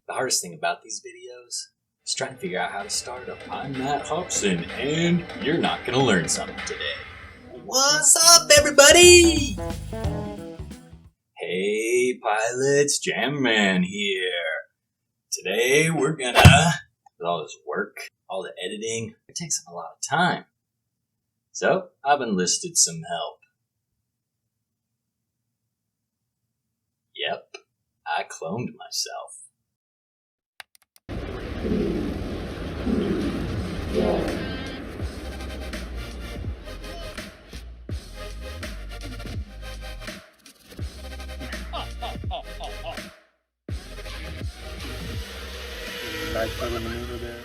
The hardest thing about these videos is trying to figure out how to start up. I'm Matt Hobson, and you're not gonna learn something today. What's up, everybody? Hey, pilots, Jam Man here. Today we're gonna, with all this work, all the editing, it takes up a lot of time. So I've enlisted some help. Yep, I cloned myself. Nice little maneuver there.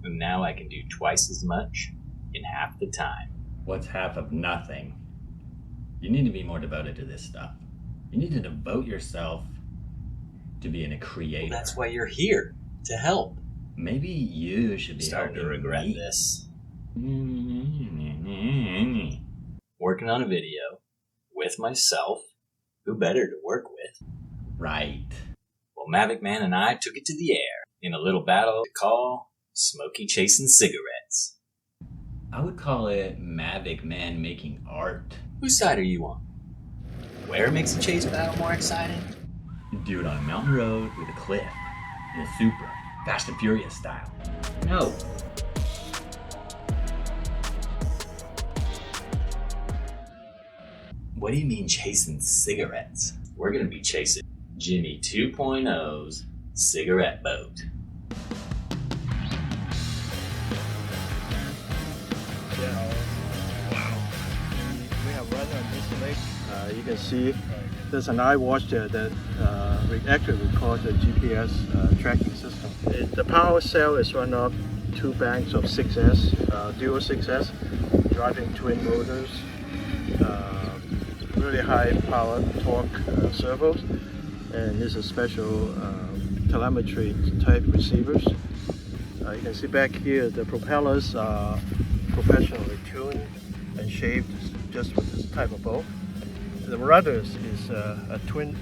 And now I can do twice as much in half the time. What's half of nothing? You need to be more devoted to this stuff. You need to devote yourself to being a creator. Well, that's why you're here, to help. Maybe you should be Starting to helping regret me. this. Working on a video with myself. Who better to work with? Right. Well, Mavic Man and I took it to the air in a little battle to call Smokey chasing cigarettes. I would call it Mavic Man making art. Whose side are you on? Where makes a chase battle more exciting? Do it on a mountain road with a cliff in a Supra, Fast and Furious style. No. What do you mean chasing cigarettes? We're gonna be chasing Jimmy 2.0's cigarette boat. We have run on this lake. You can see there's an eye watch there that actually we call the GPS tracking system. The power cell is run off two banks of 6S, dual 6S, driving twin motors, really high power torque servos, and this is special telemetry type receivers. You can see back here the propellers are professionally tuned and shaped just with this type of bow. The rudders is a twin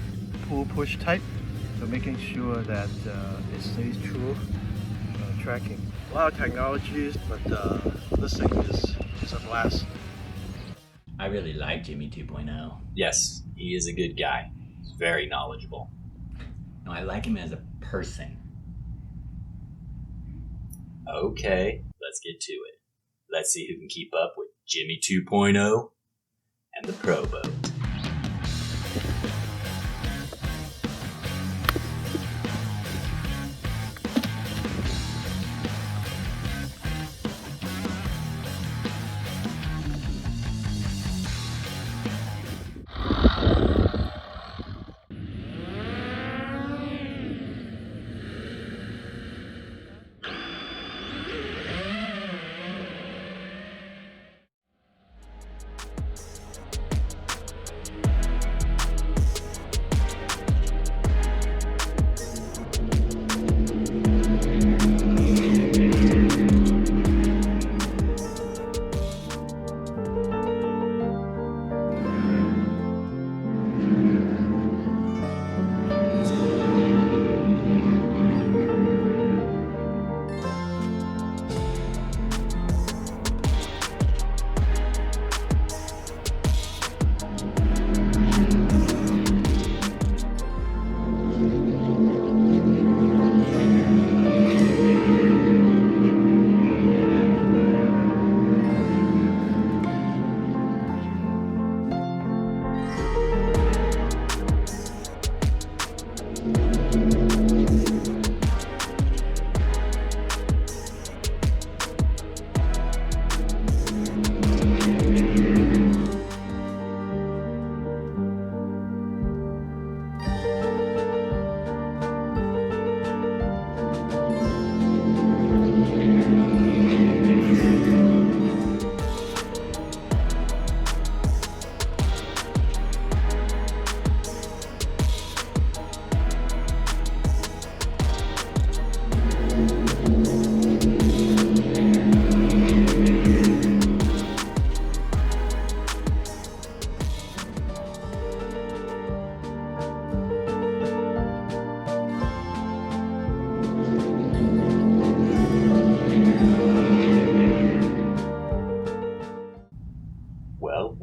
pull push type, so making sure that it stays true tracking. A lot of technologies, but this thing is a blast. I really like Jimmy 2.0. Yes, he is a good guy. He's very knowledgeable. No, I like him as a person. Okay, let's get to it. Let's see who can keep up with Jimmy 2.0 and the Proboat.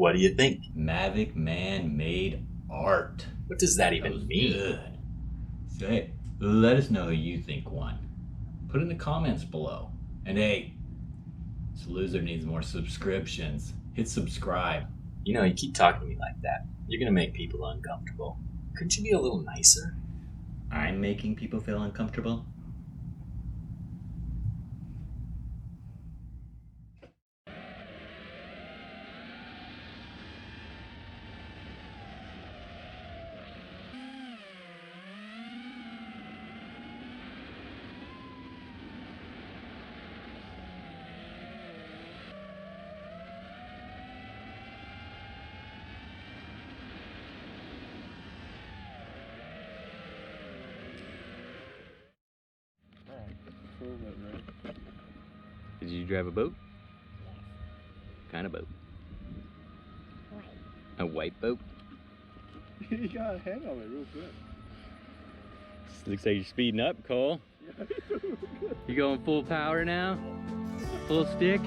What do you think? Mavic Man made art. What does that That even was mean? good. So hey, let us know who you think won. Put in the comments below. And hey, this loser needs more subscriptions. Hit subscribe. You know, you keep talking to me like that. You're gonna make people uncomfortable. Couldn't you be a little nicer? I'm making people feel uncomfortable. Did you drive a boat? What kind of boat? A white boat? You got a hang of it real good. Looks like you're speeding up, Cole. You going full power now? Full stick?